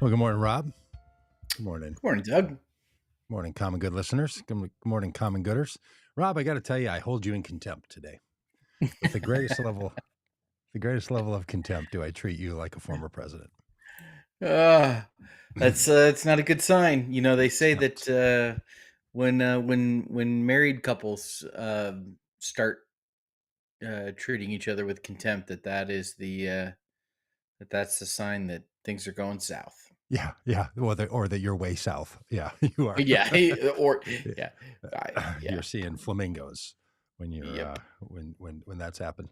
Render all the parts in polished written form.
Well, good morning, Rob. Good morning. Good morning, Doug. Morning, common good listeners. Good morning, common gooders. Rob, I got to tell you, I hold you in contempt today. With the greatest level of contempt, do I treat you like a former president? Uh, that's it's not a good sign. You know, they say that Contempt. when married couples start treating each other with contempt, that's the sign that things are going south. Yeah, yeah. Or that you're way south. Yeah, you are. Yeah, or yeah, You're yeah, seeing flamingos when you're yep, when that's happened.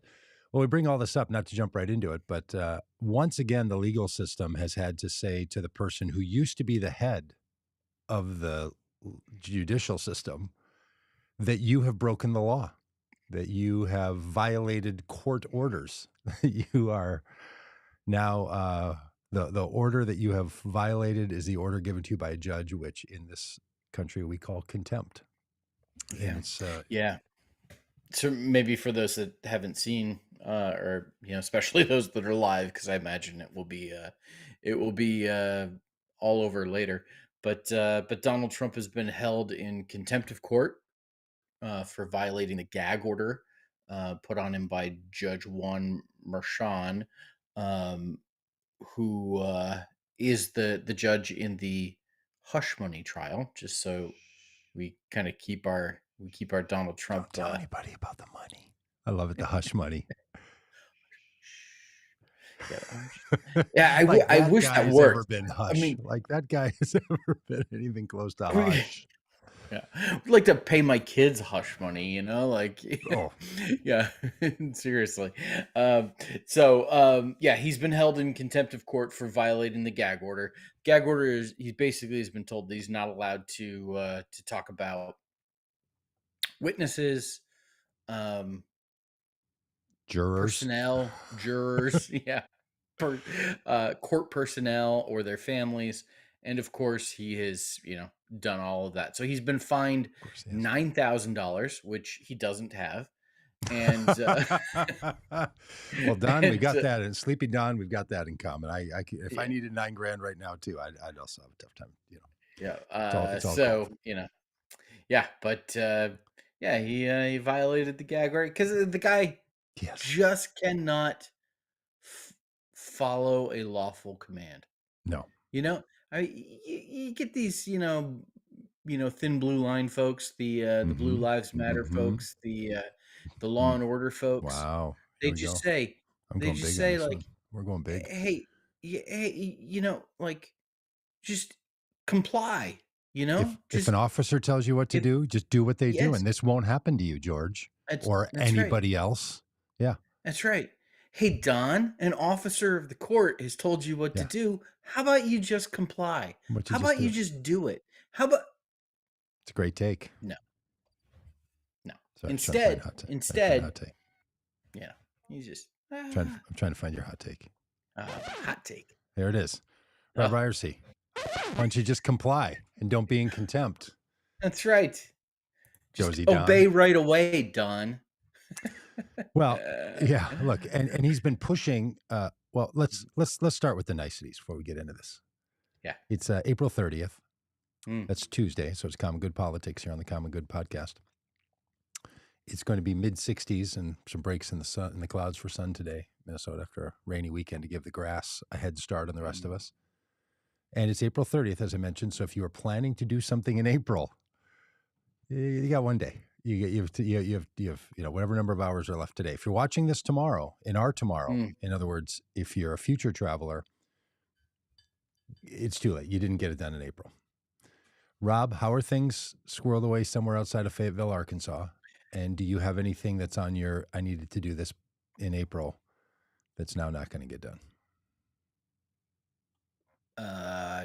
Well, we bring all this up not to jump right into it, but once again, the legal system has had to say to the person who used to be the head of the judicial system that you have broken the law, that you have violated court orders. You are now the order that you have violated is the order given to you by a judge, which in this country we call contempt. And yeah, it's yeah. So maybe for those that haven't seen, or especially those that are live, because I imagine it will be all over later. But Donald Trump has been held in contempt of court for violating the gag order put on him by Judge Juan Merchan, um, who is the judge in the hush money trial. Just so we kind of keep our Donald don't Trump. tell anybody about the money. I love it, the hush money. Yeah, yeah. Like I that wish guy that has ever worked. been I hush. mean, Like that guy has ever been anything close to we, hush. yeah, I'd like to pay my kids hush money. Like, Oh, yeah, seriously. Um, yeah, he's been held in contempt of court for violating the gag order. Gag order is he basically has been told that he's not allowed to talk about witnesses, um, jurors. personnel, jurors. Yeah, court personnel or their families. And of course, he has, done all of that. So he's been fined Of course, he is. $9,000, which he doesn't have. And, Well, Don, we and got that, and Sleepy Don, we've got that in common. If I yeah, needed 9 grand right now too, I'd also have a tough time. yeah. It's all golf. Yeah, but, yeah, he violated the gag order because the guy Yes. just cannot f- follow a lawful command. No. You know, you get these, thin blue line folks, the Blue Mm-hmm. Lives Matter Mm-hmm. folks, the Law Mm. and Order folks. Wow. Here They we just go. say, I'm they going just big on say this like, one. We're going big. hey, hey, like, just comply. If an Just officer tells you what to it. do, just do what they do, Yes, and this won't happen to you, George, or that's right. anybody else. Yeah. That's right. Hey, Don, an officer of the court has told you what to Yeah. do. How about you just comply? But you How just about do you it. just do it? How about It's a great take. no, no. Sorry, I was trying to find a Instead, hot take. Trying to find a instead, hot take. Yeah, you just I'm trying to find your hot take. hot take. There it is. Rob Oh, Ryerse. Why don't you just comply and don't be in contempt, that's right. Just Josie Don? obey right away, Don. Well, Uh, yeah. Look, and he's been pushing. Well, let's start with the niceties before we get into this. yeah. It's April 30th. Mm, That's Tuesday, so it's Common Good Politics here on the Common Good podcast. It's going to be mid 60s and some breaks in the sun in the clouds for sun today, Minnesota, after a rainy weekend to give the grass a head start on the rest of mm. us. And it's April 30th, as I mentioned. So if you are planning to do something in April, you got one day. You have whatever number of hours are left today. If you're watching this tomorrow, Mm. in other words, if you're a future traveler, it's too late. You didn't get it done in April. Rob, how are things squirreled away somewhere outside of Fayetteville, Arkansas? And do you have anything that's on your I needed to do this in April that's now not going to get done?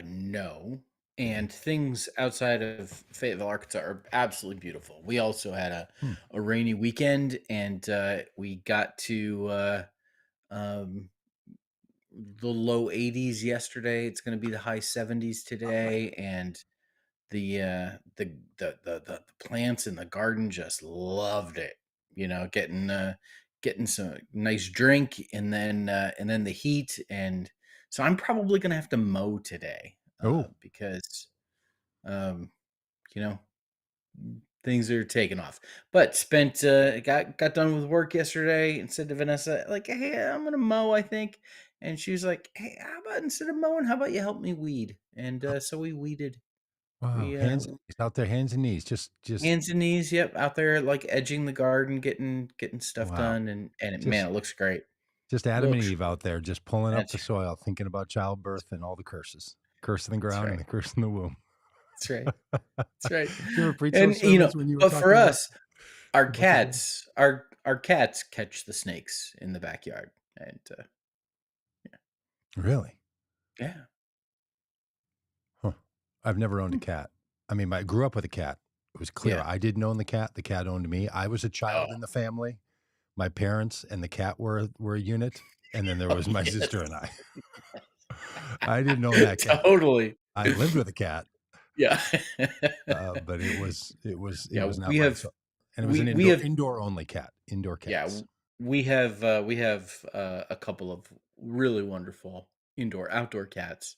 No. Okay. And things outside of Fayetteville, Arkansas are absolutely beautiful. We also had Hmm. a rainy weekend and we got to um, the low 80s yesterday. It's going to be the high 70s All right. today. And the plants in the garden just loved it. Getting some nice drink and then the heat, and So I'm probably gonna have to mow today, Oh, because, um, you know, things are taking off. But got done with work yesterday and said to Vanessa, like, "Hey, I'm gonna mow, I think." And she was like, "Hey, how about instead of mowing, how about you help me weed?" And so we weeded. wow. We Hands and knees out there, hands and knees. Just hands and knees, yep, out there like edging the garden, getting stuff wow. done, and man, Just it looks great. just Adam and Looks Eve out there, just pulling up that's the soil, thinking about childbirth and all the curses, curse in the that's ground and right. the curse in the womb. That's right. That's right. You ever preach And those sermons when you were but for talking us, about the womb? our cats catch the snakes in the backyard, and Really? yeah. Huh. I've never owned a Hmm. cat. I mean, I grew up with a cat. It was clear. Yeah. I didn't own the cat. The cat owned me. I was a Oh. child in the family. My parents and the cat were a unit, and then there Oh, was my yes. sister and I. I didn't own that cat. Totally. I lived with a cat, Yeah. but it Yeah, was not mine. So, and it was an we have indoor only cat, indoor yeah, cats. we have, a couple of really wonderful outdoor cats,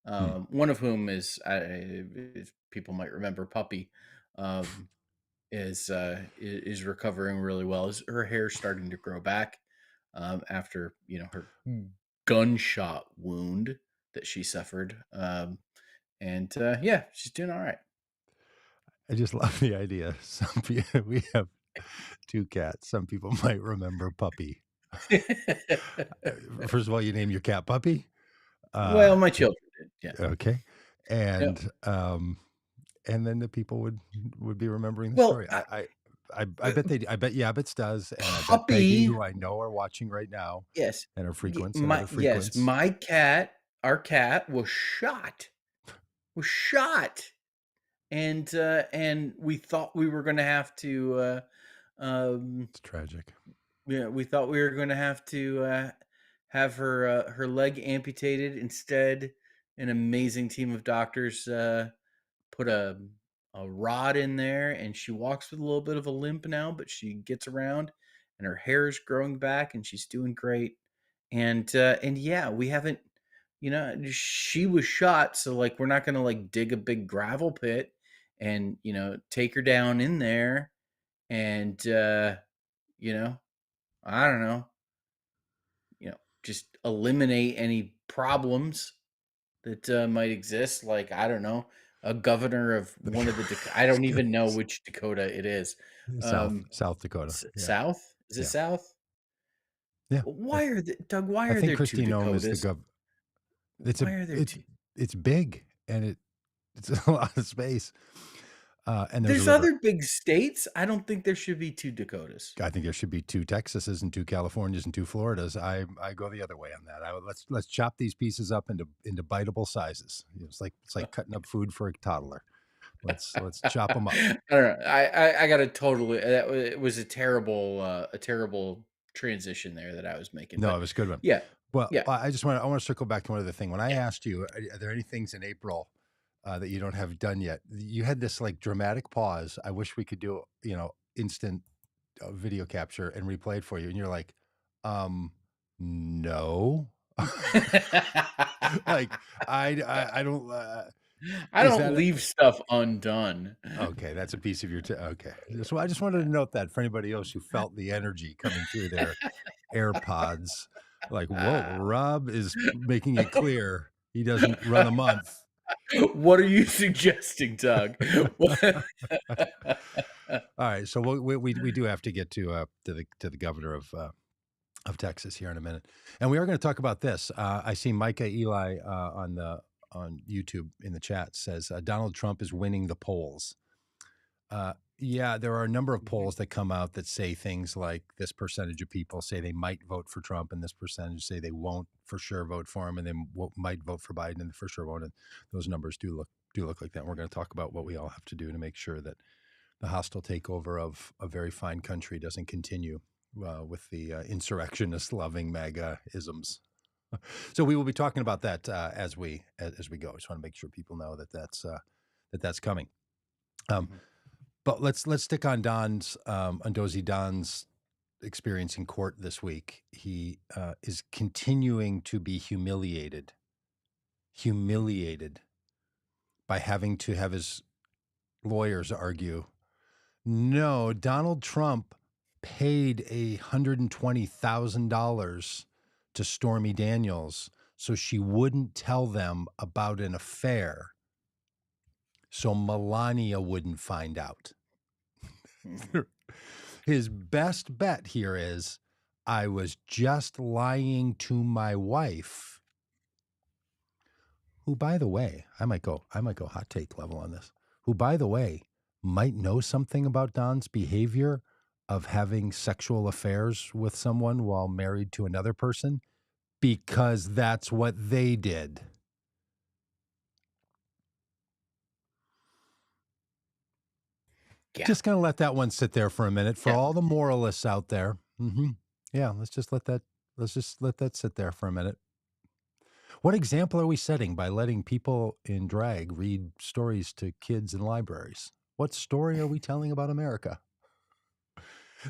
Hmm. one of whom is, if people might remember Puppy, um, is recovering really well. Is her hair's starting to grow back, after, her gunshot wound that she suffered, and, yeah, she's doing alright. I just love the idea. Some people, we have two cats. Some people might remember Puppy. First of all, you name your cat Puppy. Uh, Well, my children did, yeah. okay, Yep. and and then the people would be remembering the Well, story. I bet they. I bet Yabbits does, and I bet Peggy, Puppy who I know are watching right now, yes. and are Y frequents and my other yes, frequents. my cat our cat was shot, and we thought we were gonna have to, um It's tragic. yeah, we thought we were gonna have to, have her leg amputated. Instead, an amazing team of doctors, put a rod in there, and she walks with a little bit of a limp now, but she gets around, and her hair is growing back, and she's doing great. And yeah, we haven't, she was shot, so like we're not gonna like dig a big gravel pit and take her down in there and you know, I don't know, just eliminate any problems that, might exist, like, I don't know, a governor of one of the I don't even know which Dakota it is. South Dakota. Yeah, South? Is it yeah, South? yeah. Why are the Doug, why I are think there 2 Christine Nome is the Dakotas? gov. It's a Why are there it's 2? it's big and it's a lot of space. And there's a There's river. other big states. I don't think there should be 2 Dakotas. I think there should be 2 Texases and 2 Californias and 2 Floridas. I go the other way on that. Let's chop these pieces up into biteable sizes. It's like cutting up food for a toddler. Let's chop them up. I don't know. I gotta totally it was a terrible transition there that I was making, No, but it was a good one. yeah. Well, Yeah. I want to circle back to one other thing. When I Yeah. asked you, are there any things in April that you don't have done yet? You had this like dramatic pause. I wish we could do, instant video capture and replay it for you. And you're like, no. Like I don't. I Is don't that leave stuff undone. okay? That's a piece of your. Okay, so I just wanted to note that for anybody else who felt the energy coming through their AirPods, like, whoa, Rob is making it clear he doesn't run a month. What are you suggesting, Doug? All right, so we do have to get to the governor of Texas here in a minute, and we are going to talk about this. I see Micah Eli on YouTube in the chat says Donald Trump is winning the polls. Yeah, there are a number of Mhm. polls that come out that say things like this percentage of people say they might vote for Trump, and this percentage say they won't for sure vote for him, and they might vote for Biden, and for sure won't. And those numbers do look like that. And we're going to talk about what we all have to do to make sure that the hostile takeover of a very fine country doesn't continue with the insurrectionist loving MAGA isms. So we will be talking about that as we go. I just want to make sure people know that that's coming. Um, Mhm. but let's stick on Dozy Don's experience in court this week. He is continuing to be humiliated humiliated by having to have his lawyers argue, no, Donald Trump paid $120,000 to Stormy Daniels so she wouldn't tell them about an affair, so Melania wouldn't find out. Mhm. His best bet here is, I was just lying to my wife, who, by the way, I might go hot take level on this, who, by the way, might know something about Don's behavior of having sexual affairs with someone while married to another person, because that's what they did. Yeah. Just gonna let that one sit there for a minute for Yeah. all the moralists out there. Yeah, let's just let that sit there for a minute. What example are we setting by letting people in drag read stories to kids in libraries? What story are we telling about America?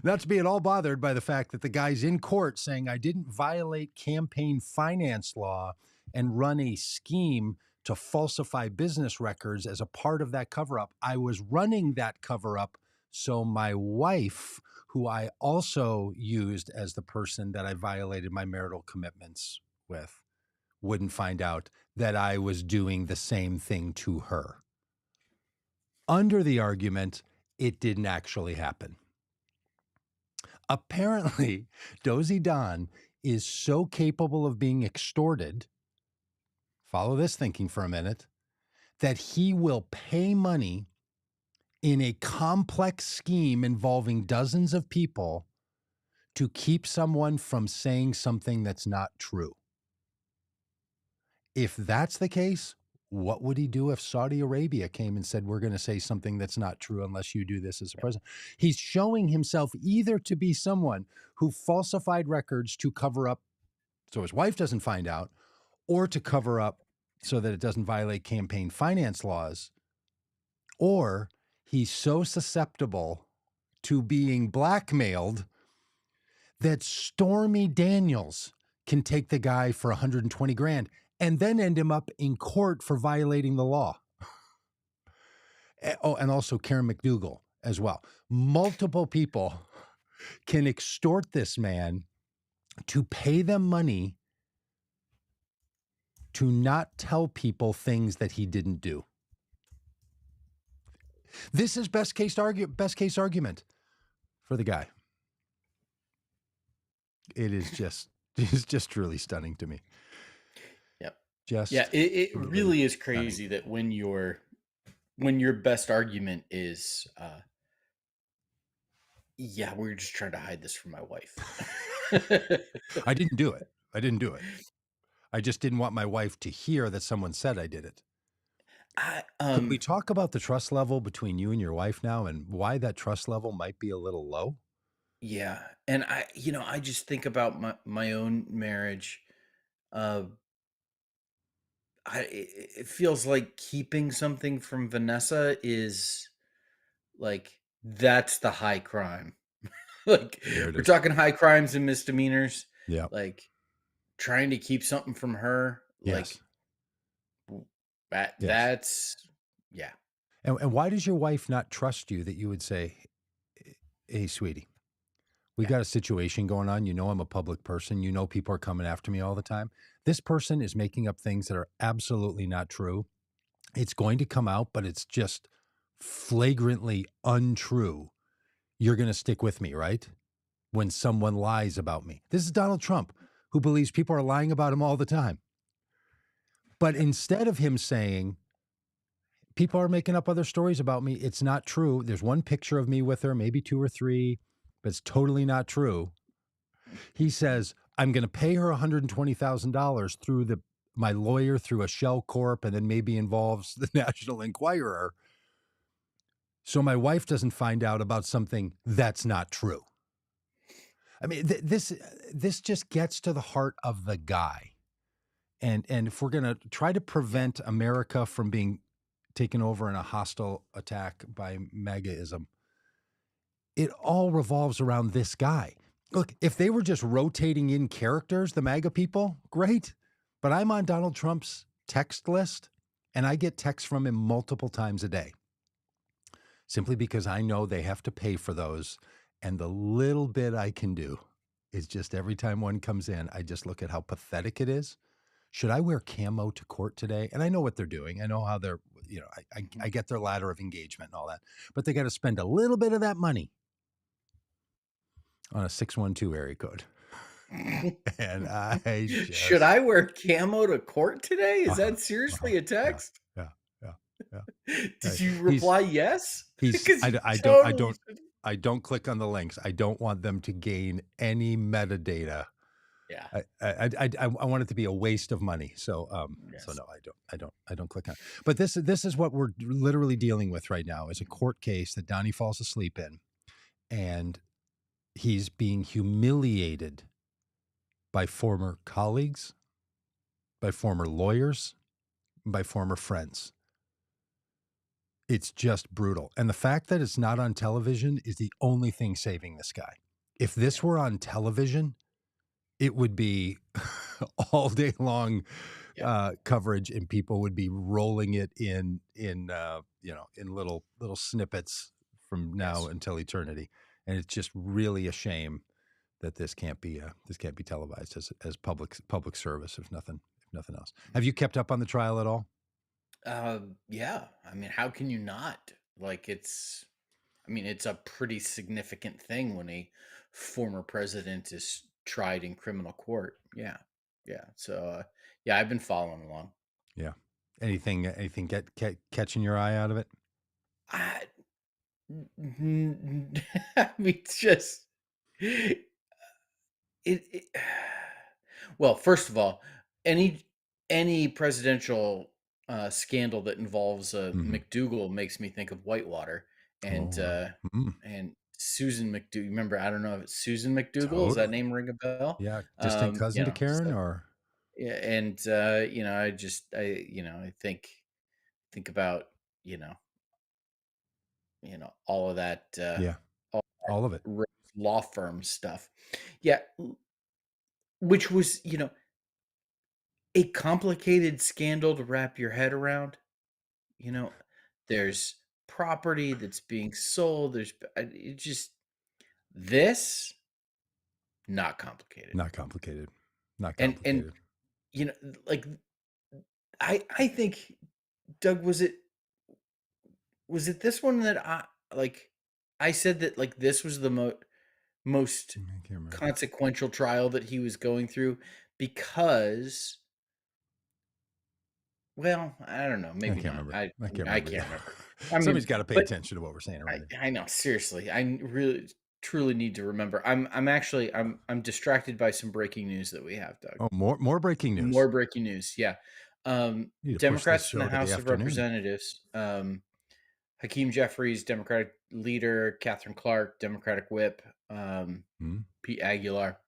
Not to be at all bothered by the fact that the guy's in court saying, I didn't violate campaign finance law and run a scheme to falsify business records as a part of that cover up. I was running that cover up so my wife, who I also used as the person that I violated my marital commitments with, wouldn't find out that I was doing the same thing to her. Under the argument, it didn't actually happen. Apparently, Dozy Don is so capable of being extorted, follow this thinking for a minute, that he will pay money in a complex scheme involving dozens of people to keep someone from saying something that's not true. If that's the case, what would he do if Saudi Arabia came and said, we're going to say something that's not true unless you do this as a president? He's showing himself either to be someone who falsified records to cover up so his wife doesn't find out, or to cover up so that it doesn't violate campaign finance laws, or he's so susceptible to being blackmailed that Stormy Daniels can take the guy for 120 grand and then end him up in court for violating the law. Oh, and also Karen McDougal as well. Multiple people can extort this man to pay them money to not tell people things that he didn't do. This is best case argument for the guy. It's just really stunning to me. Yep. Just Yeah, it really really is stunning. crazy that when your best argument is yeah, we're just trying to hide this from my wife. I didn't do it. I just didn't want my wife to hear that someone said I did it. I Could we talk about the trust level between you and your wife now and why that trust level might be a little low? yeah, and I just think about my own marriage. Uh, it feels like keeping something from Vanessa is like that's the high crime. Like There it we're is. talking high crimes and misdemeanors. Yeah. Like trying to keep something from her, like Yes. that. Yes. That's yeah. And why does your wife not trust you that you would say, hey, sweetie, we Yeah. got a situation going on. You know, I'm a public person. You know, people are coming after me all the time. This person is making up things that are absolutely not true. It's going to come out, but it's just flagrantly untrue. You're going to stick with me, right? When someone lies about me. This is Donald Trump, who believes people are lying about him all the time. But Yep. instead of him saying, people are making up other stories about me, it's not true. There's one picture of me with her, maybe two or three, but it's totally not true. He says, I'm going to pay her $120,000 through my lawyer, through a shell corp, and then maybe involves the National Enquirer. So my wife doesn't find out about something that's not true. I mean, this just gets to the heart of the guy. And if we're going to try to prevent America from being taken over in a hostile attack by MAGAism, it all revolves around this guy. Look, if they were just rotating in characters, the MAGA people, great. But I'm on Donald Trump's text list, and I get texts from him multiple times a day simply because I know they have to pay for those. And the little bit I can do is just every time one comes in, I just look at how pathetic it is. Should I wear camo to court today? And I know what they're doing. I know how they're, I get their ladder of engagement and all that, but they got to spend a little bit of that money on a 612 area code. And I Should just, I wear camo to court today? Is uh-huh, that seriously uh-huh, a yeah, text? yeah, yeah, yeah. Did Right. you reply yes? He's Because you I don't I totally don't should. I don't click on the links. I don't want them to gain any metadata. Yeah. I want it to be a waste of money. So Yes. no, I don't click on it. But this is what we're literally dealing with right now is a court case that Donnie falls asleep in, and he's being humiliated by former colleagues, by former lawyers, by former friends. It's just brutal. And the fact that it's not on television is the only thing saving this guy. If this Yeah. were on television, it would be all day long Yeah. coverage, and people would be rolling it in little snippets from now Yes. until eternity. And it's just really a shame that this can't be televised as public service, if nothing else. Have you kept up on the trial at all? Yeah. I mean, how can you not? Like, I mean, it's a pretty significant thing when a former president is tried in criminal court. Yeah. Yeah. So, yeah, I've been following along. Yeah. Anything catching your eye out of it? I, I mean, it's just it well, first of all, any any presidential, scandal that involves, Mhm. McDougal makes me think of Whitewater, Oh, wow. Mm. and Susan McDougal. Remember, I don't know if it's Susan McDougal, does that Totally. name ring a bell? Yeah, distant cousin to Karen So or yeah, and, I think about, you know all of that, yeah, all all of it. that law firm stuff. Yeah, which was, a complicated scandal to wrap your head around. You know, there's property that's being sold. It just this not complicated, Not complicated. Not and complicated. like I think Doug was it this one that I said that like this was the most I can't remember. consequential trial that he was going through because well, I don't know, I maybe can't not. remember. I I can't I remember can't either. remember. I Somebody's mean, gotta pay but attention to what we're saying around here. I know, seriously. I really truly need to remember. I'm actually I'm distracted by some breaking news that we have, Doug. Oh, more breaking news. More breaking news. Yeah. Need to push this Democrats in the show to the House of afternoon. Representatives, Hakeem Jeffries, Democratic leader, Catherine Clark, Democratic whip, Mm. Pete Aguilar,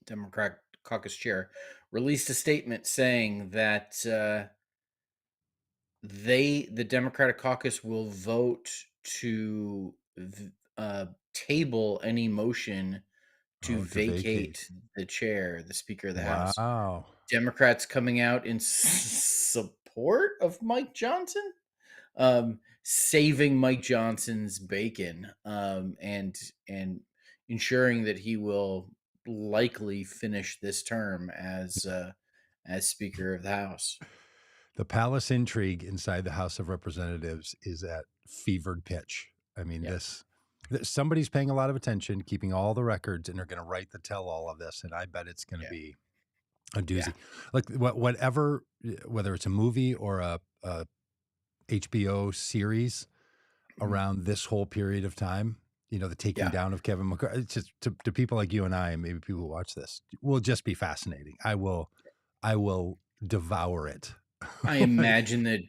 Democratic caucus chair, released a statement saying that the Democratic caucus will vote to table any motion to Oh, to vacate. vacate the chair, the Speaker of the House. Wow. Democrats coming out in support of Mike Johnson, saving Mike Johnson's bacon, and ensuring that he will likely finish this term as Speaker of the House. The palace intrigue inside the House of Representatives is at fevered pitch. I mean, Yeah, somebody's paying a lot of attention, keeping all the records, and they're going to write the tell all of this. And I bet it's going to yeah, be a yeah. doozy. Like whatever, whether it's a movie or a HBO series Mhm. around this whole period of time, the taking Yeah, down of Kevin McCarthy. It's just to people like you and I, and maybe people who watch this, will just be fascinating. I will devour it. I Like, imagine that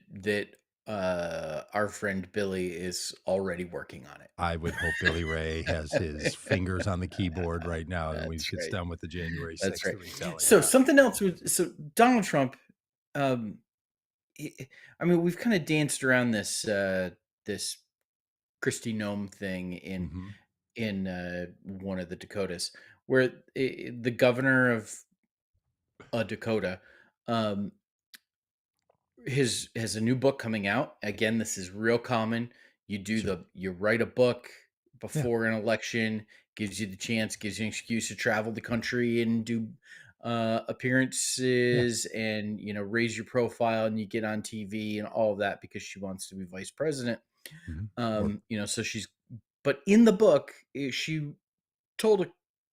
our friend Billy is already working on it. I would hope Billy Ray has his fingers on the keyboard right now, and when he That's gets right. done with the January That's 6th right. retelling. So Yeah. something else so Donald Trump, um, I mean, we've kind of danced around this Christy Nome thing Hmm. in one of the Dakotas, where the governor of a Dakota, um, his has a new book coming out. Again, this is real common. Sure. You write a book Yeah. before an election, gives you the chance, gives you an excuse to travel the country and do Yeah. appearances, and raise your profile, and you get on TV and all of that because she wants to be vice president. Or So she's but in the book, she told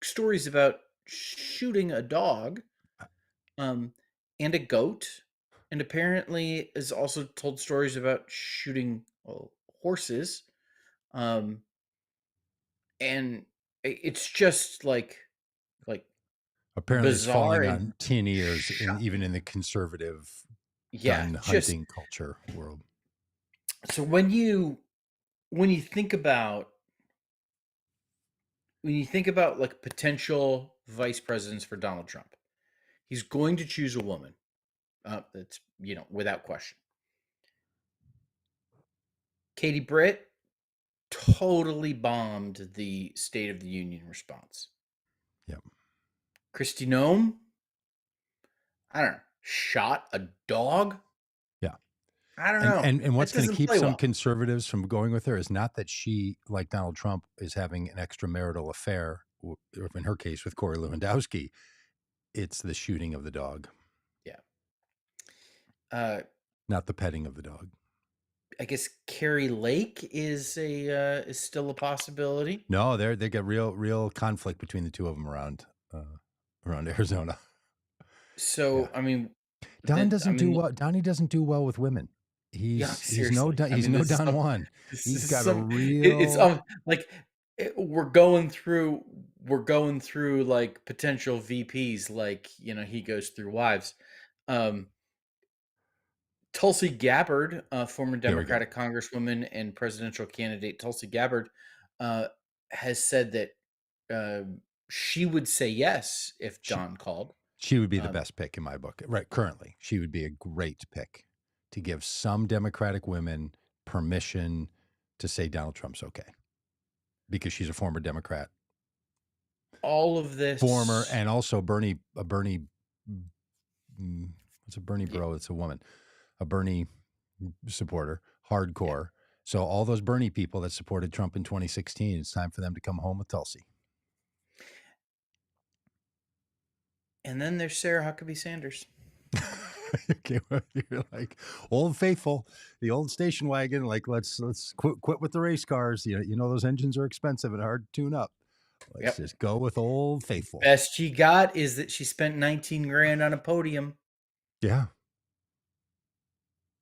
stories about shooting a dog, um, and a goat, and apparently has also told stories about shooting, well, horses, um, and it's just like apparently it's bizarre falling and on 10 ears even shocking. in the conservative Yeah, gun just hunting culture world. so when you think about like potential vice presidents for Donald Trump, he's going to choose a woman. That's without question. Katie Britt totally bombed the State of the Union response. Yeah. Kristi Noem, I don't know, shot a dog. Yeah. I don't And know. and and what's That going to doesn't keep play some well. conservatives from going with her is not that she, like Donald Trump, is having an extramarital affair, or in her case with Corey Lewandowski. It's the shooting of the dog, Yeah. Uh, not the petting of the dog. I guess Carrie Lake is still a possibility. No, they got real conflict between the two of them around Arizona. Yeah. So I mean, Don I doesn't do mean, well. Donnie doesn't do well with women. yeah. He's no Seriously, I He's mean, no this is Don Juan. this He's is got a some. It's real like we're going through like potential VPs. Like he goes through wives. Um, Tulsi Gabbard, former here we go. Democratic Congresswoman and presidential candidate Tulsi Gabbard, uh, has said that she would say yes if She Don called. she would be the Um, best pick in my book. Right, currently. She would be a great pick to give some Democratic women permission to say Donald Trump's okay because she's a former Democrat. all of Former this, and also Bernie it's a Bernie yeah, bro, it's a woman. A Bernie supporter, yeah. hardcore. So all those Bernie people that supported Trump in 2016, it's time for them to come home with Tulsi. And then there's Sarah Huckabee Sanders. Okay, well, you're like Old Faithful, the old station wagon. Like let's quit with the race cars. You know those engines are expensive and hard to tune up. Let's Yep. just go with Old Faithful. Best she got is that she spent 19 grand on a podium. Yeah,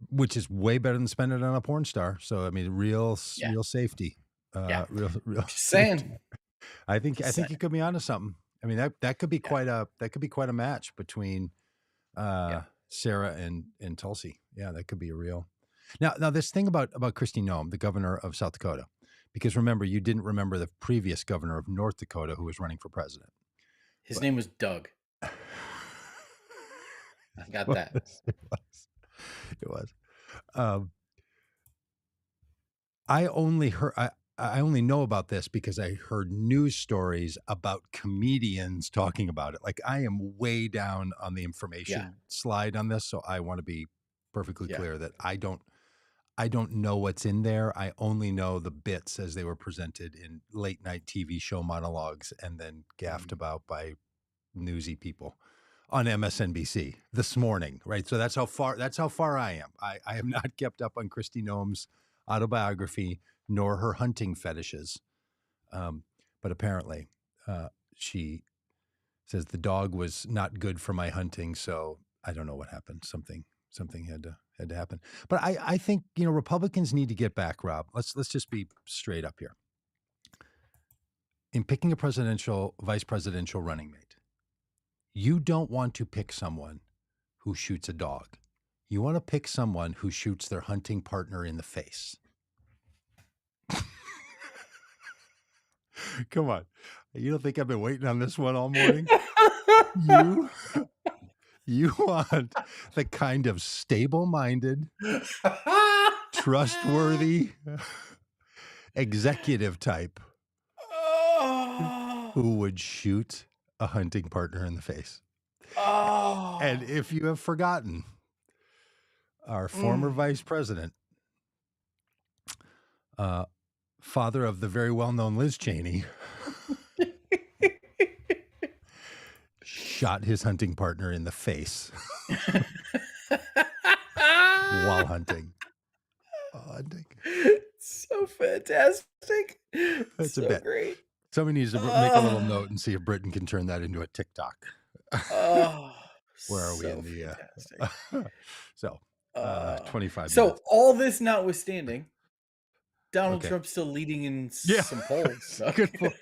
which is way better than spending it on a porn star. So I mean, Yeah. real safety, Yeah. real Just saying. safety. I think Just you could be onto something. I mean that could be saying. quite a match between Yeah. Sarah and Tulsi. Yeah, that could be a real. Now this thing about Kristi Noem, the governor of South Dakota, because remember you didn't remember the previous governor of North Dakota who was running for president. His But name was Doug. I got that. it was. It was. Um, I only heard. I only know about this because I heard news stories about comedians talking about it. Like I am way down on the Yeah. information slide on this, so I want to be perfectly Yeah. clear that I don't know what's in there. I only know the bits as they were presented in late night TV show monologues and then gaffed Mhm. about by newsy people on MSNBC this morning, right? So that's how far I am. I have not kept up on Kristi Noem's autobiography nor her hunting fetishes. Um, but apparently, she says the dog was not good for my hunting, so I don't know what happened. Something had to happen. But I think Republicans need to get back, Rob. Let's just be straight up here. In picking a vice presidential running mate, you don't want to pick someone who shoots a dog. You want to pick someone who shoots their hunting partner in the face. Come on. You don't think I've been waiting on this one all morning? You you want the kind of stable-minded, trustworthy executive type Oh. who would shoot a hunting partner in the face. And Oh. if you have forgotten, our former Mm. vice president, uh, father of the very well-known Liz Cheney, shot his hunting partner in the face while hunting. While hunting. So fantastic. That's a So bit. great. Somebody needs to make a little Oh, note and see if Britain can turn that into a TikTok. oh, Where are we so in the, fantastic. so, Uh, 25 so minutes. all this notwithstanding, Donald Okay. Trump's still leading in Yeah. some polls. So. Good point.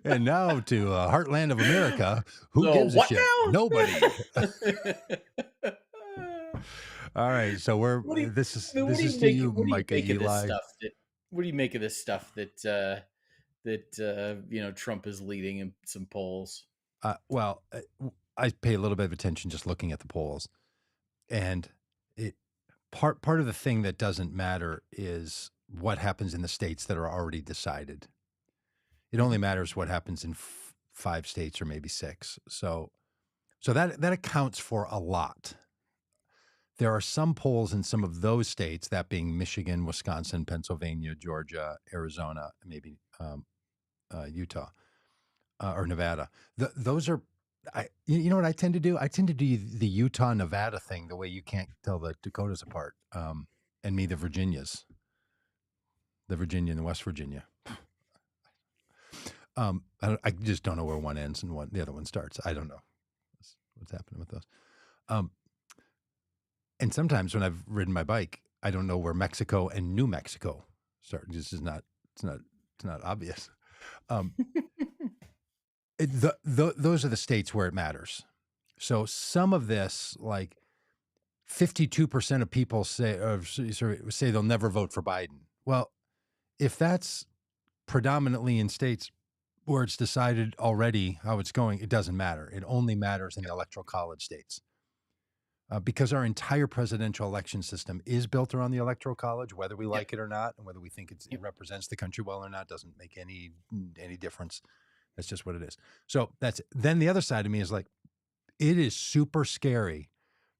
And now to, heartland of America. Who The gives a what shit? Nobody. now? All right. So What do you I mean, what this do is you to make you, what do you Micah make of this Eli. stuff that what do you make of this stuff that Trump is leading in some polls? Well, I pay a little bit of attention just looking at the polls, and it part of the thing that doesn't matter is what happens in the states that are already decided. It only Mhm. matters what happens in 5 states or maybe 6. So that accounts for a lot. There are some polls in some of those states, that being Michigan, Wisconsin, Pennsylvania, Georgia, Arizona, maybe Utah or Nevada. Those are, you know what I tend to do? I tend to do the Utah Nevada thing the way you can't tell the Dakotas apart, and me the Virginia and the West Virginia. I just don't know where one ends and the other one starts. I don't know what's happening with those. Um, and sometimes when I've ridden my bike, I don't know where Mexico and New Mexico start. This is not. It's not obvious. Um, those are the states where it matters. So some of this, like 52% of people say they'll never vote for Biden. Well, if that's predominantly in states where it's decided already how it's going, it doesn't matter. It only matters in the electoral college states. Because our entire presidential election system is built around the electoral college, whether we Yep. like it or not, and whether we think it Yep. represents the country well or not, doesn't make any difference. That's just what it is. So then the other side of me is like, it is super scary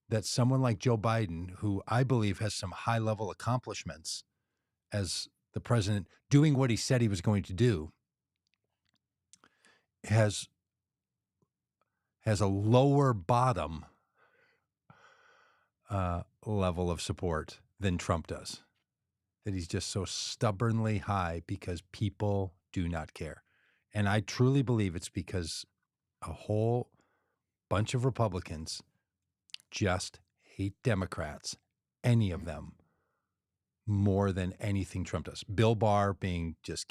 that someone like Joe Biden, who I believe has some high level accomplishments as the president, doing what he said he was going to do, has a lower bottom level of support than Trump does. That he's just so stubbornly high because people do not care. And I truly believe it's because a whole bunch of Republicans just hate Democrats, any of Mhm. them, more than anything Trump does. Bill Barr being just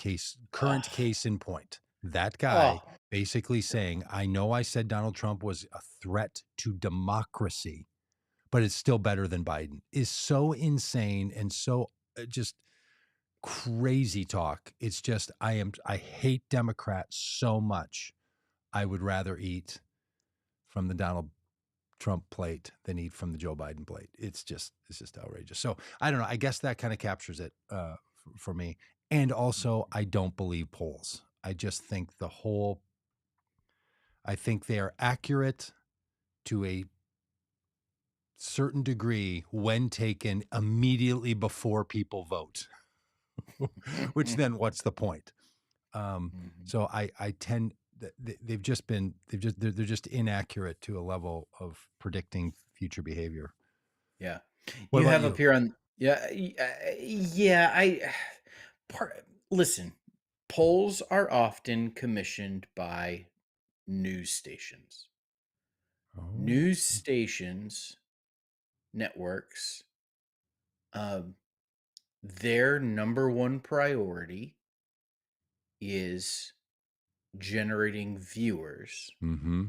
current Oh, case in point. That guy oh, basically saying, I know I said Donald Trump was a threat to democracy, but it's still better than Biden, is so insane and so just crazy talk. It's just I hate Democrats so much. I would rather eat from the Donald Trump plate than eat from the Joe Biden plate. It's just outrageous. So I don't know. I guess that kind of captures it for me. And also, I don't believe polls. I just think I think they are accurate to a certain degree when taken immediately before people vote. Which then, what's the point? Mhm. So I tend they're just inaccurate to a level of predicting future behavior. Yeah. What You about have up you? here on yeah, I part listen, polls are often commissioned by news stations. Oh. News stations, networks, um, their number one priority is generating viewers Mm-hmm.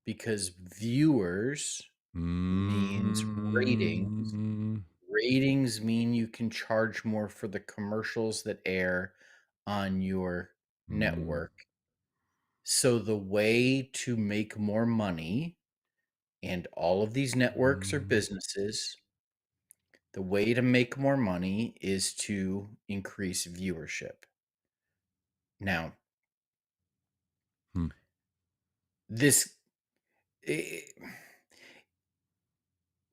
because viewers means ratings. Mm. Ratings mean you can charge more for the commercials that air on your Mm. network. So the way to make more money, and all of these networks are Mm. businesses, the way to make more money is to increase viewership. Now, Hmm. this i-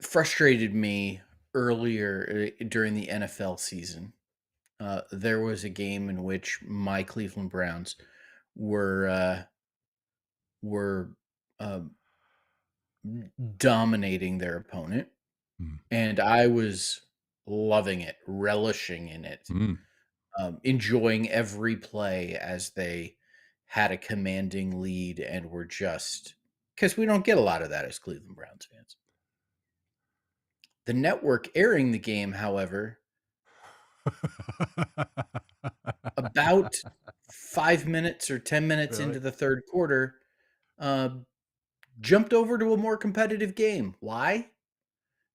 frustrated me earlier during the NFL season. There was a game in which my Cleveland Browns were were uh, dominating their opponent, Mm. and I was loving it, relishing in it, Mm. enjoying every play as they had a commanding lead and were just because we don't get a lot of that as Cleveland Browns fans. The network airing the game, however, about 5 minutes or 10 minutes Really? into the 3rd quarter, uh, jumped over to a more competitive game. Why?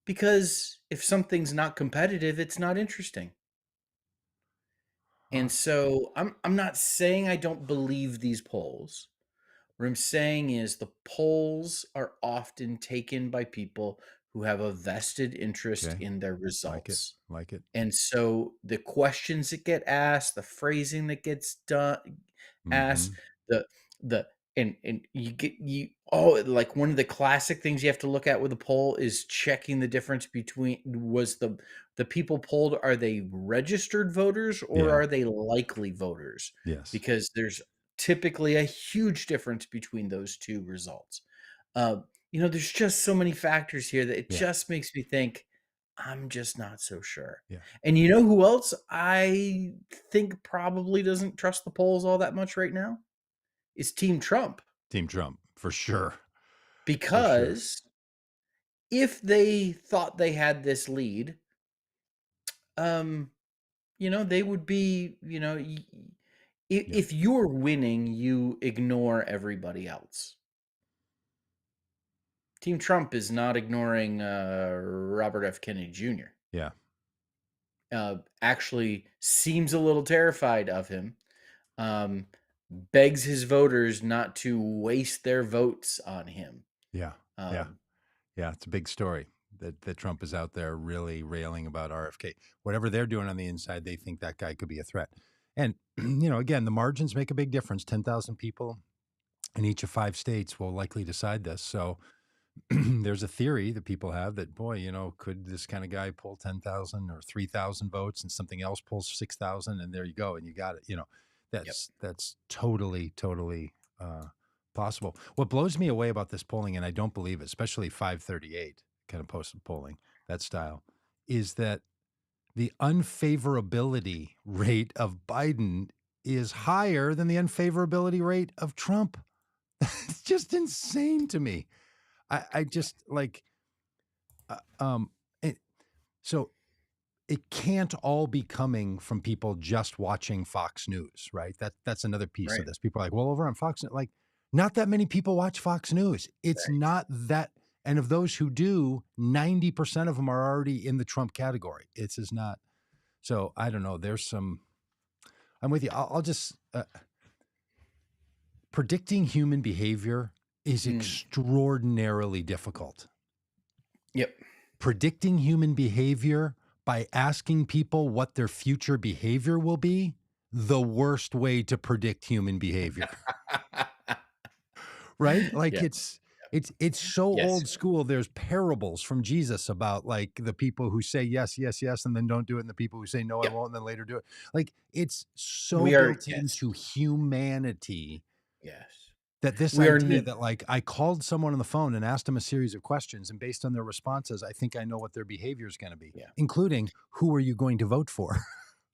Because if something's not competitive, it's not interesting. Huh. And so I'm not saying I don't believe these polls. What I'm saying is the polls are often taken by people who have a vested interest Okay. in their Like it. results. Like it. And so the questions that get asked, the phrasing that gets done asked, Mhm. the the and you get you oh like one of the classic things you have to look at with a poll is checking the difference between was the people polled, are they registered voters or Yeah. are they likely voters? Yes. Because there's typically a huge difference between those two results. Uh, there's just so many factors here that it Yeah. just makes me think I'm just not so sure. Yeah. And you know who else I think probably doesn't trust the polls all that much right now? Is Team Trump. Team Trump, for sure. For sure. Because if they thought they had this lead, um, they would be, Yeah. if you're winning, you ignore everybody else. Team Trump is not ignoring Robert F. Kennedy Jr. Yeah. Actually seems a little terrified of him, um, begs his voters not to waste their votes on him. Yeah. Yeah. Um, Yeah. It's a big story that Trump is out there really railing about RFK. Whatever they're doing on the inside, they think that guy could be a threat. And, again, the margins make a big difference. 10,000 people in each of 5 states will likely decide this. So there's a theory that people have that, boy, could this kind of guy pull 10,000 or 3,000 votes and something else pulls 6,000 and there you go. And you got it. yep. That's totally, totally possible. What blows me away about this polling, and I don't believe it, especially 538 kind of posted polling, that style, is that the unfavorability rate of Biden is higher than the unfavorability rate of Trump. It's just insane to me. I Yeah. just like, um, it, so it can't all be coming from people just watching Fox News, right? That's another piece of Right. this. People are like, well, over on Fox, like, not that many people watch Fox News. It's Right. not that, and of those who do, 90% of them are already in the Trump category. It's is not. So I don't know. There's some. I'm with you. I'll just predicting human behavior is Mm. extraordinarily difficult. Yep. Predicting human behavior by asking people what their future behavior will be, the worst way to predict human behavior. Right? Like Yeah. it's so Yes. old school. There's parables from Jesus about like the people who say yes, yes, yes, and then don't do it, and the people who say no, I Yep. won't, and then later do it. Like it's so We are built yes. into humanity Yes. that this We are idea n that like I called someone on the phone and asked them a series of questions, and based on their responses, I think I know what their behavior is going to be, yeah. including who are you going to vote for?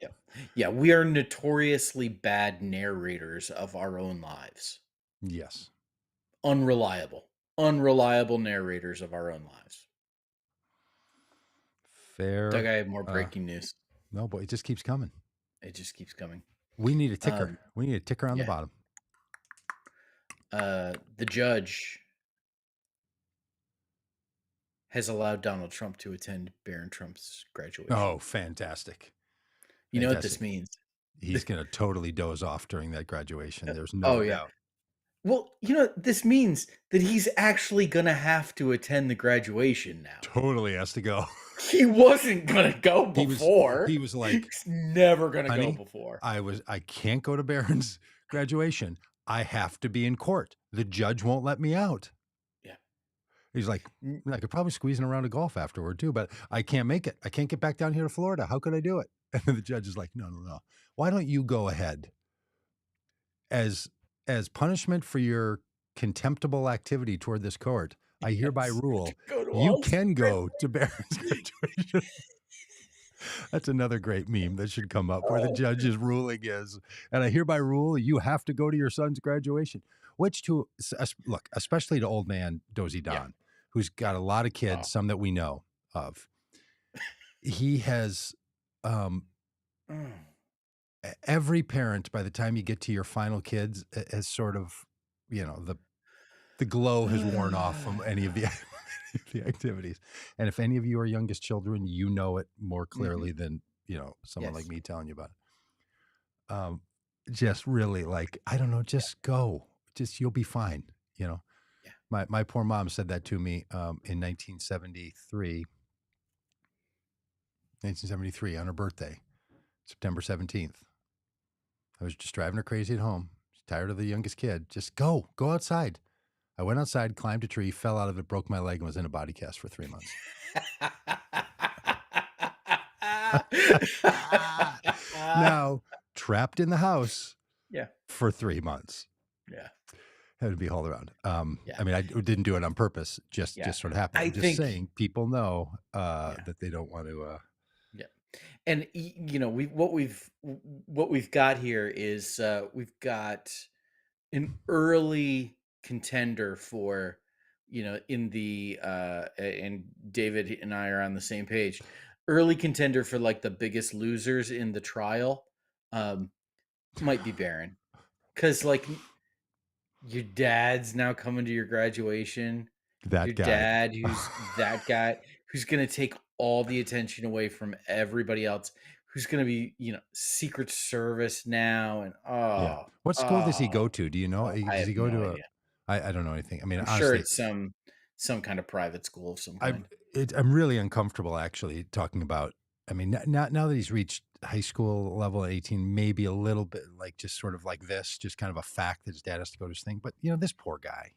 Yeah. Yeah, we are notoriously bad narrators of our own lives. Yes. Unreliable. Unreliable narrators of our own lives. Doug, Fair. I have more Uh, breaking news. no, boy, it just keeps coming. It just keeps coming. We need a ticker. Um, We need a ticker on the yeah. bottom. The judge has allowed Donald Trump to attend Barron Trump's graduation. Oh, fantastic. You know what this Fantastic. means? He's going to totally doze off during that graduation. There's Oh, no yeah. doubt. Well, this means that he's actually gonna have to attend the graduation now. Totally has to go. He wasn't gonna go He was before. he was like, He's never gonna go "Honey, before. I can't go to Barron's graduation. I have to be in court. The judge won't let me out." Yeah. He's N I could probably squeeze in a round of golf afterward too, but I can't make it. I can't get back down here to Florida. How could I do it? And then the judge is like, no, no, no. Why don't you go ahead as punishment for your contemptible activity toward this court? I hereby Yes. To rule go to you all these can great go to Barron's graduation. That's another great meme that should come up where the oh, judge's ruling is, and I hereby rule you have to go to your son's graduation. Which look, especially to old man Dozy yeah, Don, who's got a lot of oh, kids, some that we know of. He has um, mm, every parent by the time you get to your final kids has sort of, the glow has worn off from any of the the activities. And if any of you are youngest children, you know it more mhm, clearly than, someone like yes, me telling you about it. Just really like, I don't know, yeah, just go. Just you'll be fine. You know. yeah. My poor mom said that to me in 1973 on her birthday, September 17th. I was just driving her crazy at home. She's tired of the youngest kid. Just go outside. I went outside, climbed a tree, fell out of it, broke my leg, and was in a body cast for 3 months. Now, trapped in the house Yeah, for 3 months. yeah, Had to be hauled around. yeah, I mean, I didn't do it on purpose. yeah. Just sort of happened. I I'm just think saying, people know yeah, that they don't want to. yeah. And what we've got here is we've got an early contender for in the and David and I are on the same page. Early contender for like the biggest losers in the trial um might be Barron, cuz like your dad's now coming to your graduation. Your That guy. dad, who's that guy who's gonna take all the attention away from everybody else, who's gonna be, Secret Service now and Yeah. oh, What school does he oh, go to? Do you know? oh, I Does have he go no to idea. I don't know anything. I mean, I'm sure honestly, it's some kind of private school of some I'm kind. I'm really uncomfortable actually talking about. I mean, now that he's reached high school level at 18, maybe a little bit like just sort of like this, just kind of a fact that his dad has to go to his thing. But this poor guy,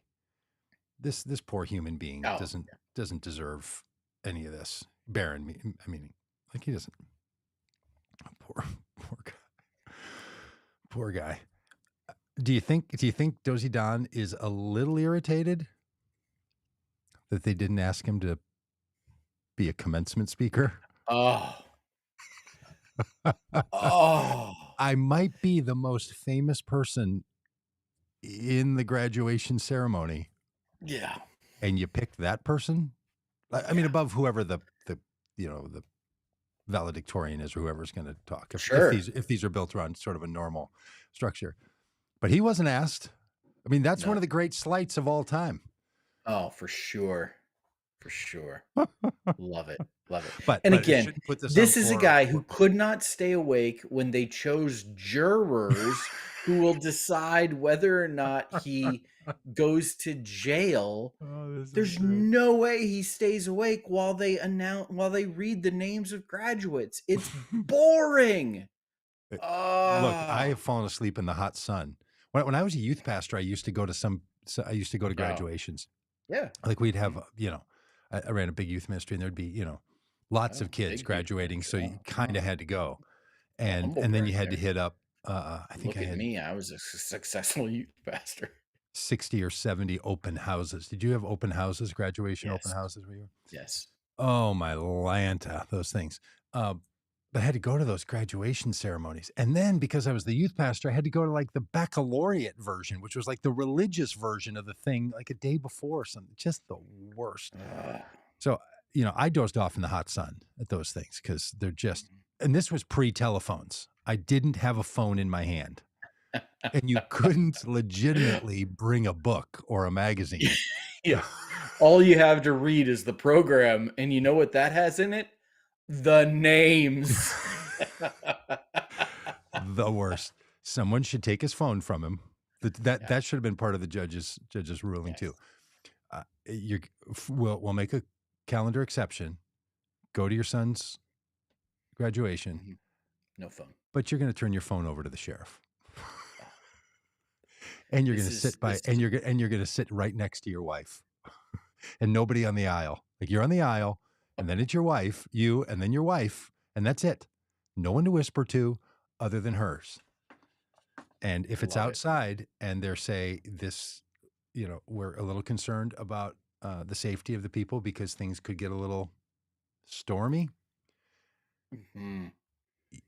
this poor human being Oh, doesn't deserve any of this. Baron, I mean, like he doesn't. Poor poor guy. Poor guy. Do you think Dozy Don is a little irritated that they didn't ask him to be a commencement speaker? oh, oh, I might be the most famous person in the graduation ceremony, yeah, and you picked that person? I mean, yeah, above whoever the valedictorian is, or whoever's going to talk. If sure. these are built around sort of a normal structure, but he wasn't asked. I mean, that's one No. of the great slights of all time. Oh, for sure. For sure. Love it, love it. But And it again, shouldn't put this on this is a for guy who could not stay awake when they chose jurors who will decide whether or not he goes to jail. Oh, this is There's great. no way he stays awake while they read the names of graduates. It's boring. Look, I Oh. have fallen asleep in the hot sun. When I was a youth pastor, I used to go to I used to go to Oh, graduations. yeah. Like we'd have, Mhm. I ran a big youth ministry, and there'd be, lots Oh, of kids big youth graduating, ministry. so you Oh, kind of oh. had to go, Well, and humble then brag you had to there. hit up. I think Look I at had me. I was a successful youth pastor. 60 or 70 open houses. Did you have open houses, graduation open Yes. houses? Were you? Yes. Oh my Lanta, those things. Um, but I had to go to those graduation ceremonies. And then because I was the youth pastor, I had to go to like the baccalaureate version, which was like the religious version of the thing, like a day before or something. Just the worst. Ugh. So, I dozed off in the hot sun at those things because they're just, Mhm. and this was pre telephones. I didn't have a phone in my hand, and you couldn't legitimately bring a book or a magazine. Yeah. All you have to read is the program, and you know what that has in it? The names. The worst. Someone should take his phone from him. Yeah. That should have been part of the judge's ruling too. Yes. We'll make a calendar exception. Go to your son's graduation, Mhm. No phone. but you're going to turn your phone over to the sheriff, Oh, and you're going to sit this by, and you're going to sit right next to your wife, and nobody on the aisle. Like you're on the aisle, and then it's your wife, you, and then your wife, and that's it. No one to whisper to other than hers. And if it's Love it. outside and they're say this, we're a little concerned about the safety of the people because things could get a little stormy. Mhm.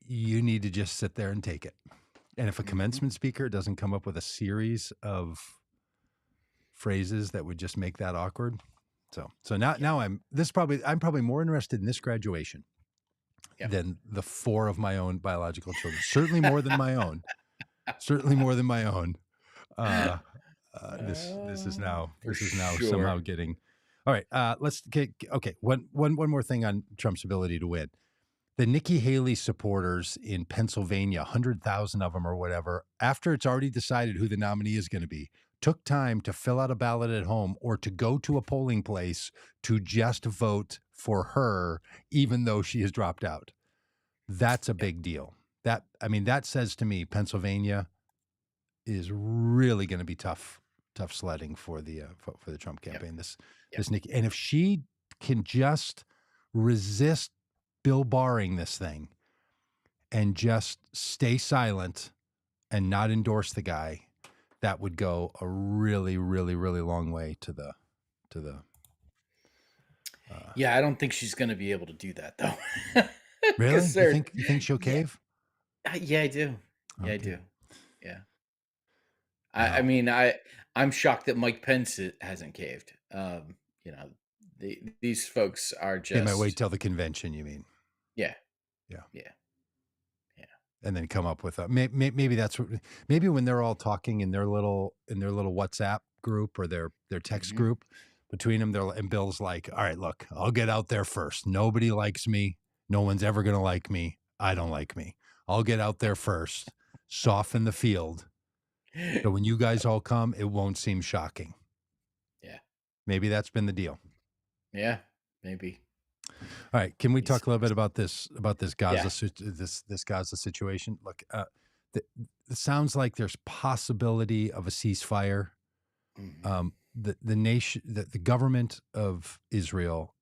You need to just sit there and take it. And if a Mhm. commencement speaker doesn't come up with a series of phrases that would just make that awkward. So now Yeah. I'm probably more interested in this graduation Yeah. than the 4 of my own biological children. Certainly more than my own. Certainly more than my own. Uh, this is now For somehow sure. getting. All right. Let's get okay. One more thing on Trump's ability to win. The Nikki Haley supporters in Pennsylvania, 100,000 of them or whatever, after it's already decided who the nominee is going to be, took time to fill out a ballot at home or to go to a polling place to just vote for her, even though she has dropped out. That's a Yeah. big deal. That says to me, Pennsylvania is really going to be tough sledding for the Trump Yep. campaign. This Yep. this Nikki, and if she can just resist Bill barring this thing and just stay silent and not endorse the guy, that would go a really, really, really long way to the. Yeah, I don't think she's gonna be able to do that though. Really? Because You they're think she'll yeah, cave? yeah, I do. Yeah, I Okay. do. Yeah. I Wow. mean, I'm shocked that Mike Pence hasn't caved. You know, these folks are They might wait just till the convention. You mean? yeah, Yeah. yeah, yeah. And then come up with maybe that's what maybe when they're all talking in their little WhatsApp group or their text Mhm. group between them, and Bill's like, all right, look, I'll get out there first. Nobody likes me. No one's ever gonna like me. I don't like me. I'll get out there first, soften the field. So when you guys all come, it won't seem shocking. Yeah, Maybe that's been the deal. yeah, maybe. All right, can we He's talk a little bit about this yeah. this Gaza situation? Look, it sounds like there's possibility of a ceasefire. Mhm. The nation, the government of Israel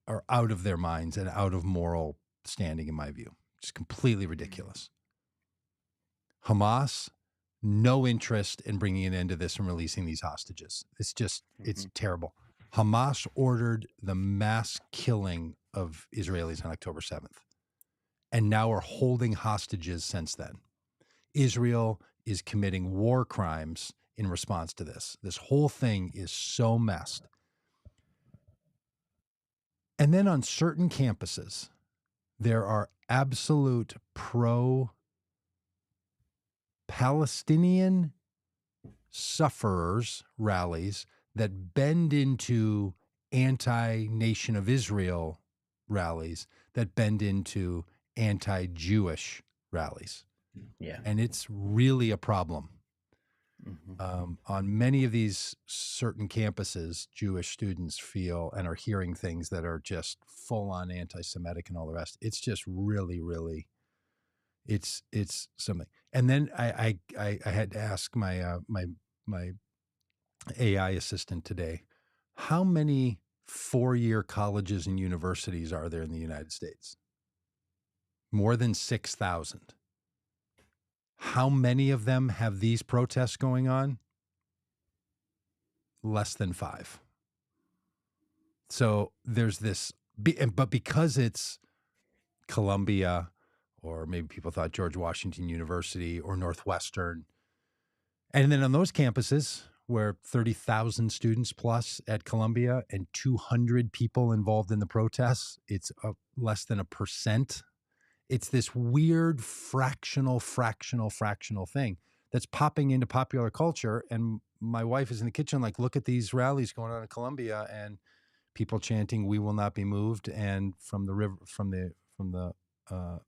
are out of their minds and out of moral standing, in my view. Just completely Mhm. ridiculous. Hamas, no interest in bringing an end to this and releasing these hostages. It's Mhm. terrible. Hamas ordered the mass killing of Israelis on October 7th and now are holding hostages since then. Israel is committing war crimes in response to this. This whole thing is so messed. And then on certain campuses, there are absolute pro Palestinian sufferers rallies that bend into anti Nation of Israel rallies that bend into anti Jewish rallies. Yeah. And it's really a problem. Mhm. On many of these certain campuses, Jewish students feel and are hearing things that are just full on anti Semitic and all the rest. It's just really, really. It's something. And then I had to ask my AI assistant today, how many 4-year colleges and universities are there in the United States? More than 6,000. How many of them have these protests going on? Less than 5. So there's this, but because it's Columbia, or maybe people thought George Washington University or Northwestern, and then on those campuses where 30,000 students plus at Columbia and 200 people involved in the protests, it's less than 1%. It's this weird fractional thing that's popping into popular culture. And my wife is in the kitchen, like, look at these rallies going on in Columbia and people chanting, "We will not be moved," and from the river, uh,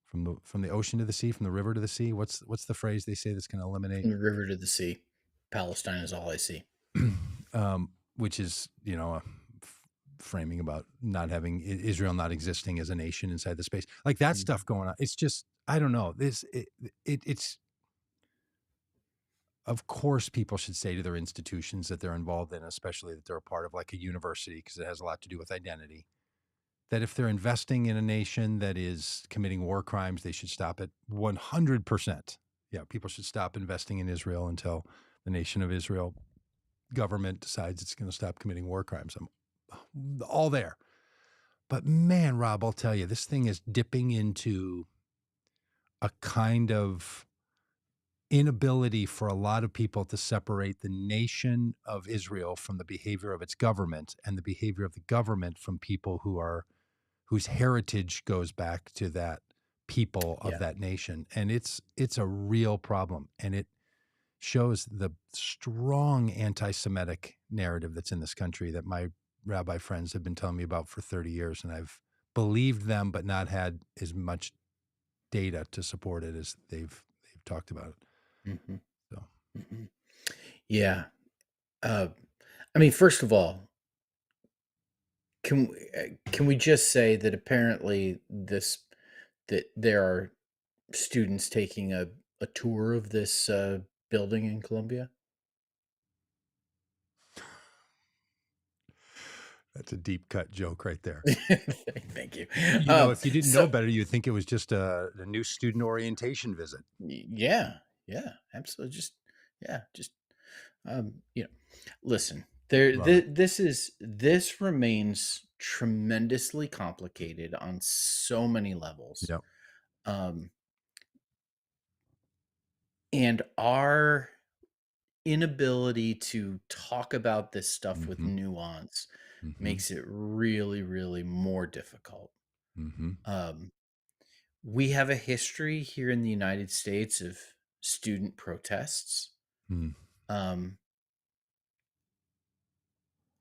from the ocean to the sea, from the river to the sea. What's the phrase they say that's going to eliminate? From the river to the sea, Palestine is all I see. Which is framing about not having Israel not existing as a nation inside the space, like that stuff Mhm. going on. It's just I don't know it's of course, people should say to their institutions that they're involved in, especially that they're a part of like a university, because it has a lot to do with identity, that if they're investing in a nation that is committing war crimes, they should stop it 100%. Yeah, people should stop investing in Israel until the nation of Israel government decides it's going to stop committing war crimes. I'm all there. But man, Rob, I'll tell you, this thing is dipping into a kind of inability for a lot of people to separate the nation of Israel from the behavior of its government and the behavior of the government from people whose heritage goes back to that people of Yeah. that nation. And it's a real problem. And it shows the strong anti-Semitic narrative that's in this country that my rabbi friends have been telling me about for 30 years. And I've believed them, but not had as much data to support it as they've talked about it. Mhm, So mhm. Yeah. Uh, I mean, first of all, can we just say that apparently that there are students taking a tour of this building in Columbia? that's a deep cut joke right there. Thank you. You know, if you didn't So know better, you'd think it was just a new student orientation visit. yeah, yeah, absolutely. Just yeah, just you know, listen. There, Love it. this remains tremendously complicated on so many levels. Yep. Um, and our inability to talk about this stuff with Mhm. nuance Mhm. makes it really, really more difficult. Mhm. Um, we have a history here in the United States of student protests. Mm. Um,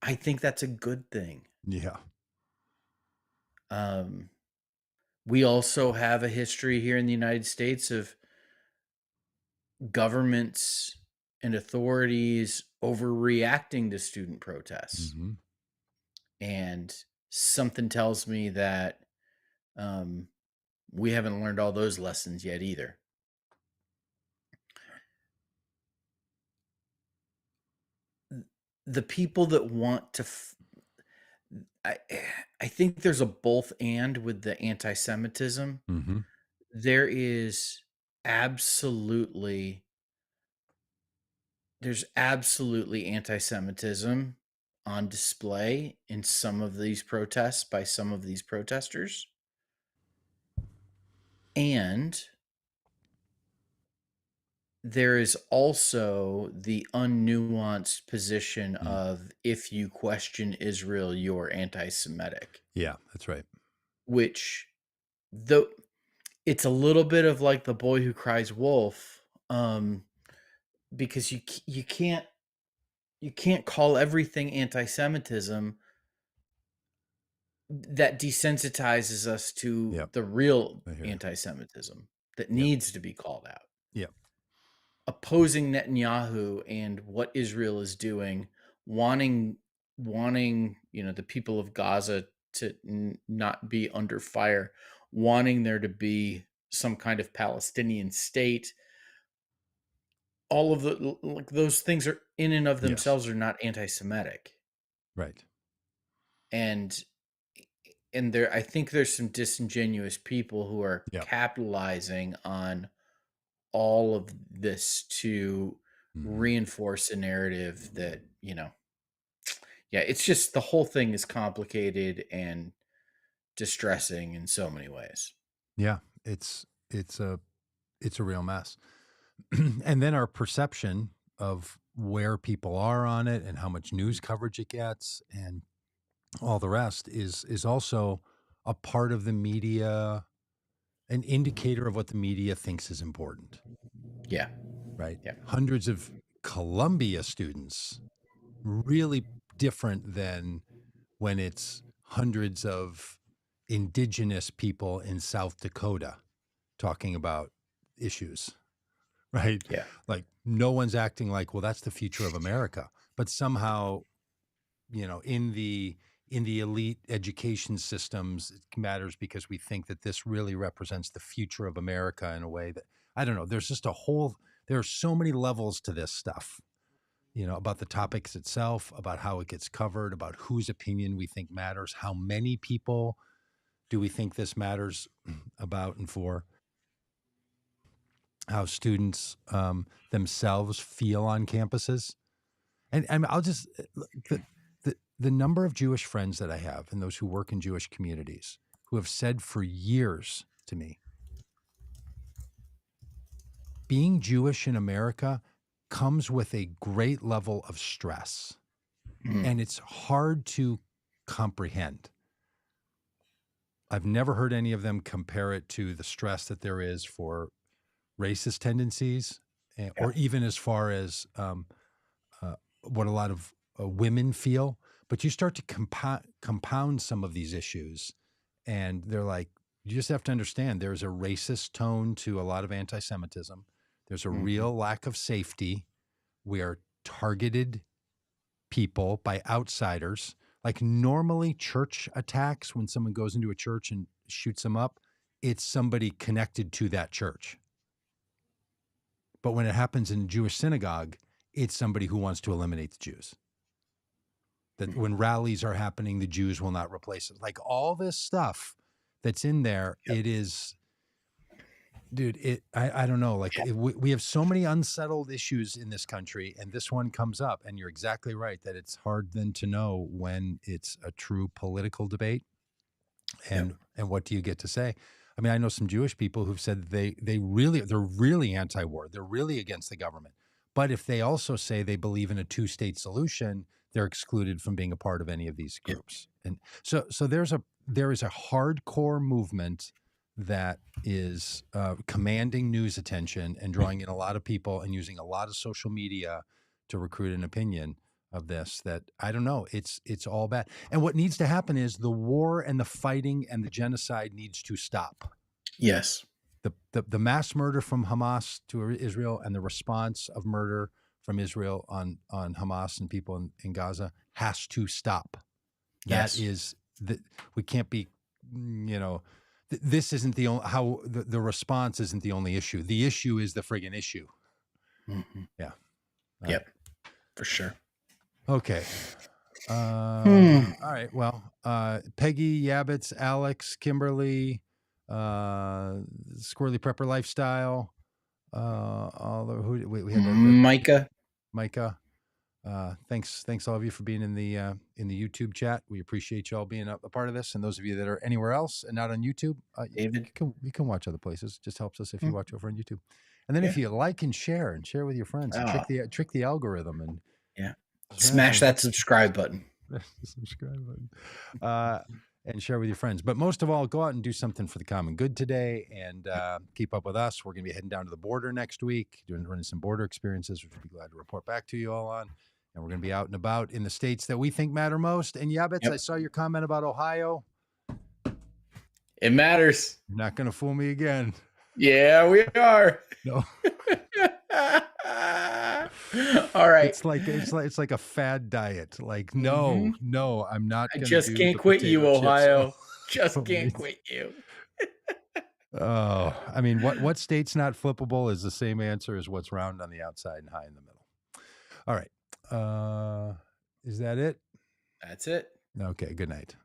I think that's a good thing. Yeah. Um, we also have a history here in the United States of governments and authorities overreacting to student protests. Mhm. And something tells me that um, we haven't learned all those lessons yet either. The people that want to, I, I think there's a both and with the anti Semitism. Mhm. There is absolutely there's absolutely anti-Semitism on display in some of these protests by some of these protesters. And there is also the unnuanced position Mm. of if you question Israel, you're anti-Semitic, Yeah, that's right. which though it's a little bit of like the boy who cries wolf, because you can't call everything anti-Semitism. That desensitizes us to Yep. the real I hear you. anti-Semitism that Yep. needs to be called out. Yep. Opposing Netanyahu and what Israel is doing, wanting the people of Gaza to not be under fire, wanting there to be some kind of Palestinian state. All of like those things are in and of Yes. themselves are not anti-Semitic. Right. And there I think there's some disingenuous people who are Yep. capitalizing on all of this to Mhm. reinforce a narrative that, yeah, it's just the whole thing is complicated and distressing in so many ways. Yeah. It's a real mess. And then our perception of where people are on it and how much news coverage it gets and all the rest is also a part of the media, an indicator of what the media thinks is important, Yeah. right? Yeah. Hundreds of Columbia students, really different than when it's hundreds of indigenous people in South Dakota talking about issues, right? Yeah. Like no one's acting like, well, that's the future of America. But somehow, in the elite education systems, it matters because we think that this really represents the future of America in a way that I don't know. There are so many levels to this stuff, about the topics itself, about how it gets covered, about whose opinion we think matters, how many people do we think this matters about and for, how students themselves feel on campuses. And I'll just the number of Jewish friends that I have and those who work in Jewish communities who have said for years to me, being Jewish in America comes with a great level of stress, Mm. and it's hard to comprehend. I've never heard any of them compare it to the stress that there is for racist tendencies, Yeah. or even as far as what a lot of women feel. But you start to compound some of these issues, and they're like, you just have to understand there's a racist tone to a lot of anti-Semitism. There's a Mhm. real lack of safety. We are targeted people by outsiders. Like normally church attacks, when someone goes into a church and shoots them up, it's somebody connected to that church. But when it happens in a Jewish synagogue, it's somebody who wants to eliminate the Jews. That Mhm. when rallies are happening, the Jews will not replace it. Like all this stuff that's in there, Yep. it is, dude, I don't know. Like we have so many unsettled issues in this country, and this one comes up, and you're exactly right that it's hard then to know when it's a true political debate Yep. and what do you get to say. I mean, I know some Jewish people who've said they're really anti-war. They're really against the government. But if they also say they believe in a two-state solution, they're excluded from being a part of any of these Yep. groups. And so there is a hardcore movement that is commanding news attention and drawing in a lot of people and using a lot of social media to recruit an opinion of this. That I don't know. It's all bad. And what needs to happen is the war and the fighting and the genocide needs to stop. Yes. The mass murder from Hamas to Israel and the response of murder from Israel on Hamas and people in Gaza has to stop. That Yes. is that we can't be, this isn't the only, how the response isn't the only issue. The issue is the friggin' issue. Mhm. Yeah. All Yep. For sure. right. Okay. Hmm. All right. Well, Peggy, Yabbits, Alex, Kimberly, Squirrely Prepper Lifestyle, all the who we had Micah. Micah. Thanks all of you for being in the YouTube chat. We appreciate you all being a part of this. And those of you that are anywhere else and not on YouTube, David. you can watch other places. It just helps us if you Mm. watch over on YouTube. And then Yeah. if you like and share with your friends and Oh, trick the algorithm and yeah. Smash that what's subscribe button. the subscribe button. And share with your friends. But most of all, go out and do something for the common good today and keep up with us. We're going to be heading down to the border next week, running some border experiences, which we'll be glad to report back to you all on. And we're going to be out and about in the states that we think matter most. And Yabbits, Yep. I saw your comment about Ohio. It matters. You're not going to fool me again. Yeah, we are. No. All right. It's like a fad diet. Like, no, I'm not I going to just do can't the quit you, potato chips. Ohio. Just only. can't quit you. Oh, I mean, what state's not flippable is the same answer as what's round on the outside and high in the middle. All right. Is that it? That's it. Okay. Good night.